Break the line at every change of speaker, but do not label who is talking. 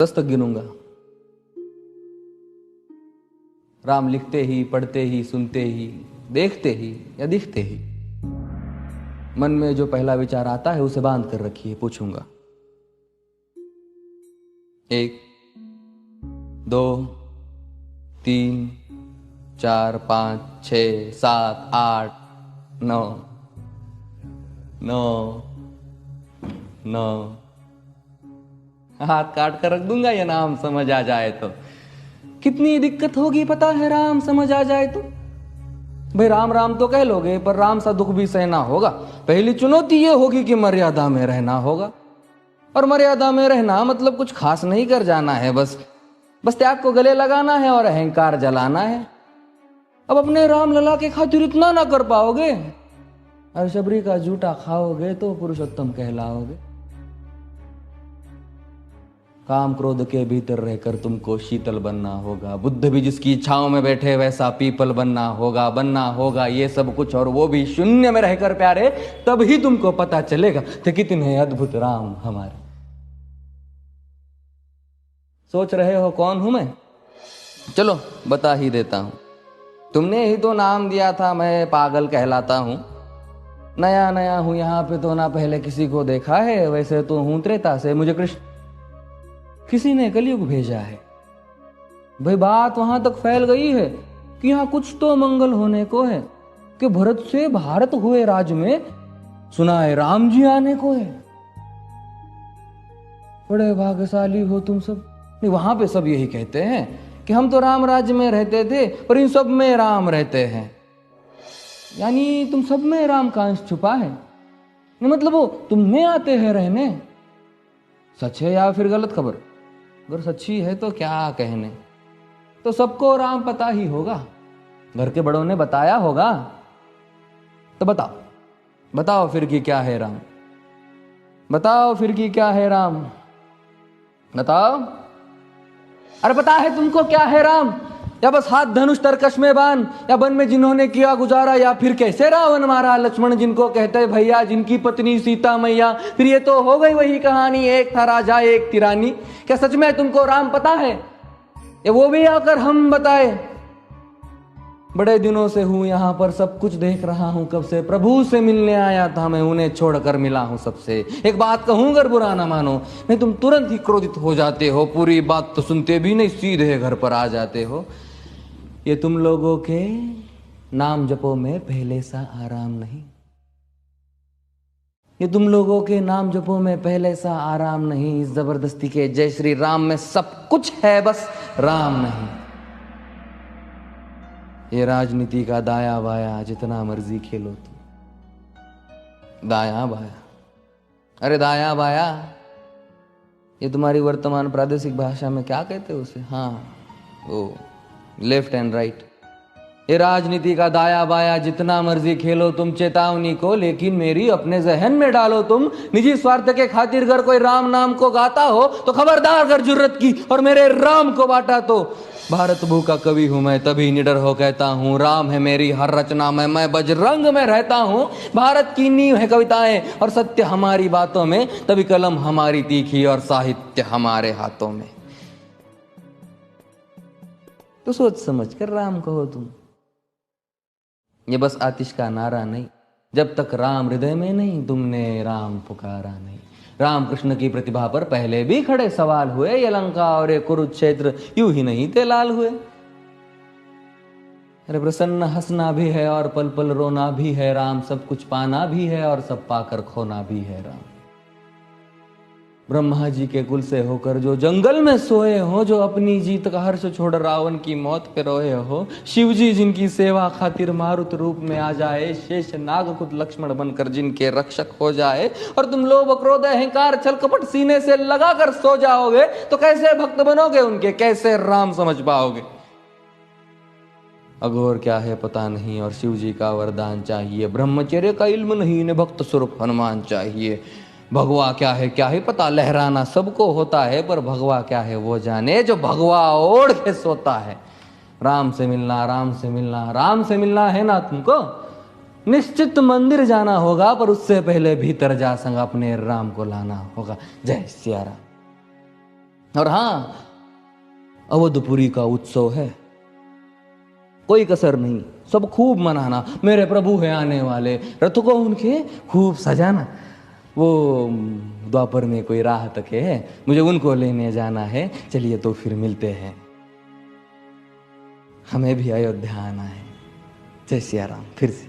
10 तक गिनूंगा। राम लिखते ही, पढ़ते ही, सुनते ही, देखते ही या दिखते ही मन में जो पहला विचार आता है उसे बांध कर रखिए। पूछूंगा 1 2 3 4 5 6 7 8 9 9 9। हाथ काट कर रख दूंगा ये नाम समझ आ जाए तो। कितनी दिक्कत होगी पता है राम समझ आ जाए तो। भाई राम राम तो कह लोगे पर राम सा दुख भी सहना होगा। पहली चुनौती ये होगी कि मर्यादा में रहना होगा। और मर्यादा में रहना मतलब कुछ खास नहीं कर जाना है, बस त्याग को गले लगाना है और अहंकार जलाना है। अब अपने राम लला के खातिर इतना ना कर पाओगे और शबरी का जूठा खाओगे तो पुरुषोत्तम कहलाओगे। काम क्रोध के भीतर रहकर तुमको शीतल बनना होगा। बुद्ध भी जिसकी इच्छाओं में बैठे वैसा पीपल बनना होगा ये सब कुछ, और वो भी शून्य में रहकर प्यारे। तब ही तुमको पता चलेगा कि कितने अद्भुत राम हमारे। सोच रहे हो कौन हूं मैं? चलो बता ही देता हूं। तुमने ही तो नाम दिया था मैं पागल कहलाता हूं। नया नया हूं यहां पे तो ना पहले किसी को देखा है। वैसे तो हूं त्रेता से, मुझे कृष्ण किसी ने कलयुग भेजा है। भाई बात वहां तक फैल गई है कि यहां कुछ तो मंगल होने को है कि भरत से भारत हुए राज में सुना है राम जी आने को है। बड़े भाग्यशाली हो तुम सब। नहीं, वहां पे सब यही कहते हैं कि हम तो राम राज्य में रहते थे पर इन सब में राम रहते हैं। यानी तुम सब में राम का अंश छुपा है। नहीं मतलब वो तुम में आते हैं रहने। सच है या फिर गलत खबर? अगर सच्ची है तो क्या कहने। तो सबको राम पता ही होगा, घर के बड़ों ने बताया होगा। तो बताओ फिर कि क्या है राम। बताओ फिर कि क्या है राम। बताओ। अरे पता है तुमको क्या है राम? या बस हाथ धनुष तरकश में बान, या वन में जिन्होंने किया गुजारा, या फिर कैसे रावण मारा लक्ष्मण जिनको कहते भैया, जिनकी पत्नी सीता मैया। फिर ये तो हो गई वही कहानी, एक था राजा एक थी रानी। क्या सच में तुमको राम पता है या वो भी आकर हम बताए? बड़े दिनों से हूं यहां पर, सब कुछ देख रहा हूं कब से। प्रभु से मिलने आया था मैं, उन्हें छोड़कर मिला हूं सबसे। एक बात कहूं अगर बुरा ना मानो, नहीं तुम तुरंत ही क्रोधित हो जाते हो। पूरी बात तो सुनते भी नहीं, सीधे घर पर आ जाते हो। ये तुम लोगों के नाम जपो में पहले सा आराम नहीं। ये तुम लोगों के नाम जपो में पहले सा आराम नहीं। इस जबरदस्ती के जय श्री राम में सब कुछ है, बस राम नहीं। ये राजनीति का दाया बाया जितना मर्जी खेलो तुम। दाया बाया, अरे दाया बाया ये तुम्हारी वर्तमान प्रादेशिक भाषा में क्या कहते हो उसे? हाँ वो लेफ्ट एंड राइट। ये राजनीति का दाया बाया जितना मर्जी खेलो तुम चेतावनी को, लेकिन मेरी अपने जहन में डालो तुम। निजी स्वार्थ के खातिर अगर कोई राम नाम को गाता हो तो खबरदार अगर जुर्रत की और मेरे राम को बांटा तो। भारत भू का कवि हूं मैं, तभी निडर हो कहता हूं राम है मेरी हर रचना में। मैं बजरंग में रहता हूं। भारत की नींव है कविताएं और सत्य हमारी बातों में, तभी कलम हमारी तीखी और साहित्य हमारे हाथों में। तो सोच समझ कर राम कहो तुम। ये बस आतिश का नारा नहीं, जब तक राम हृदय में नहीं तुमने राम पुकारा नहीं। राम कृष्ण की प्रतिभा पर पहले भी खड़े सवाल हुए। ये लंका और ये कुरुक्षेत्र यूं ही नहीं थे लाल हुए। अरे प्रसन्न हंसना भी है और पल पल रोना भी है राम। सब कुछ पाना भी है और सब पाकर खोना भी है राम। ब्रह्मा जी के कुल से होकर जो जंगल में सोए हो, जो अपनी जीत का हर्ष छोड़ रावण की मौत पे रोए हो। शिव जी जिनकी सेवा खातिर मारुत रूप में आ जाए। शेष नाग खुद लक्ष्मण बनकर जिनके रक्षक हो जाए। और तुम लोभ क्रोध अहंकार छल कपट सीने से लगा कर सो जाओगे तो कैसे भक्त बनोगे उनके, कैसे राम समझ पाओगे? अघोर क्या है पता नहीं और शिव जी का वरदान चाहिए। ब्रह्मचर्य का इल्म नहीं, इन्हें भक्त स्वरूप हनुमान चाहिए। भगवा क्या है पता, लहराना सबको होता है पर भगवा क्या है वो जाने जो भगवा ओढ़ के सोता है। राम से मिलना, राम से मिलना, राम से मिलना है ना तुमको? निश्चित मंदिर जाना होगा पर उससे पहले भीतर जा संग अपने राम को लाना होगा। जय सिया राम। और हाँ, अवधपुरी का उत्सव है, कोई कसर नहीं, सब खूब मनाना। मेरे प्रभु है आने वाले, रथ को उनके खूब सजाना। वो द्वापर में कोई राह तक है, मुझे उनको लेने जाना है। चलिए तो फिर मिलते हैं, हमें भी अयोध्या आना है। जय सिया राम। फिर से